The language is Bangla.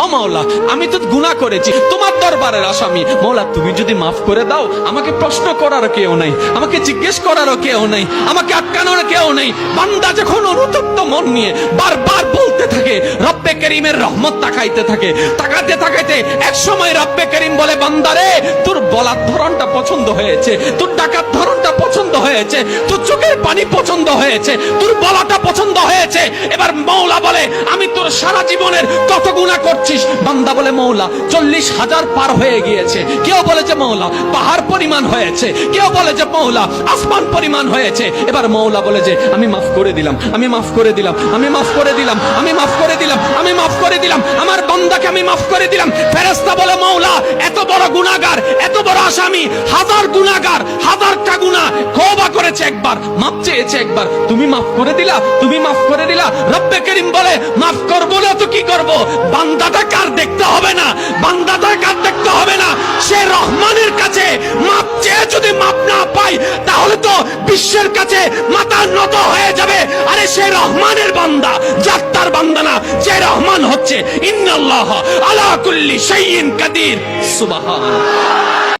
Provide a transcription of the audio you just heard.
ও মাওলা আমি তো গুনাহ করেছি, তোমার দরবারের আসামি। মাওলা তুমি যদি মাফ করে দাও, আমাকে প্রশ্ন করার কেউ নাই, আমাকে জিজ্ঞেস করারও কেউ নাই, আমাকে আটকানোর কেউ নেই। বান্দা যখন অনুতপ্ত মন নিয়ে বারবার বলতে থাকে, রব্বে করিমের রহমত তাকাইতে থাকে, তাকাতে তাকাইতে এক সময় রব্বে করিম বলে, বান্দারে তোর বলার ধরনটা পছন্দ হয়েছে, তোর ডাকার ধরনটা পছন্দ হয়েছে, তোর চোখের পানি পছন্দ হয়েছে, তোর বলাটা পছন্দ হয়েছে। এবার মওলা বলে, আমি তোর সারা জীবনের কত গুনাহ করছিস? বান্দা বলে, মওলা 40,000 পার হয়ে গিয়েছে। কেউ বলে যে মওলা পাহাড় পরিমাণ হয়েছে, কেউ বলে যে মওলা আসমান পরিমাণ হয়েছে। এবার মওলা বলে যে আমি মাফ করে দিলাম, আমি মাফ করে দিলাম, আমি মাফ করে দিলাম, আমি মাফ করে দিলাম, আমি মাফ করে দিলাম, আমার বান্দাকে আমি মাফ করে দিলাম। ফেরেশতা বলে, মওলা এত বড় গুনাহগার, এত বড় আসামি, হাজার গুনাহগার, হাজারটা গুনাহ তওবা করেছে একবার, মাফ চেয়েছে একবার, তুমি মাফ করে দিলা, তুমি মাফ করে দিলা। রব্বে করিম বলে, মাফ করবো না তো কি করব? বান্দাটা কার দেখতে হবে না, বান্দাটা কার দেখতে হবে না, সে রহমানের কাছে মাফ চেয়ে যদি মাফ না পাই, তাহলে তো বিশ্বের কাছে মাথা নত হয়ে যাবে। আরে সে রহমানের বান্দা, জাত্তার বান্দা না, যে রহমান হচ্ছে ইন্নাল্লাহ আলা কুল্লি শাইইন কাদির। সুবহানাল্লাহ।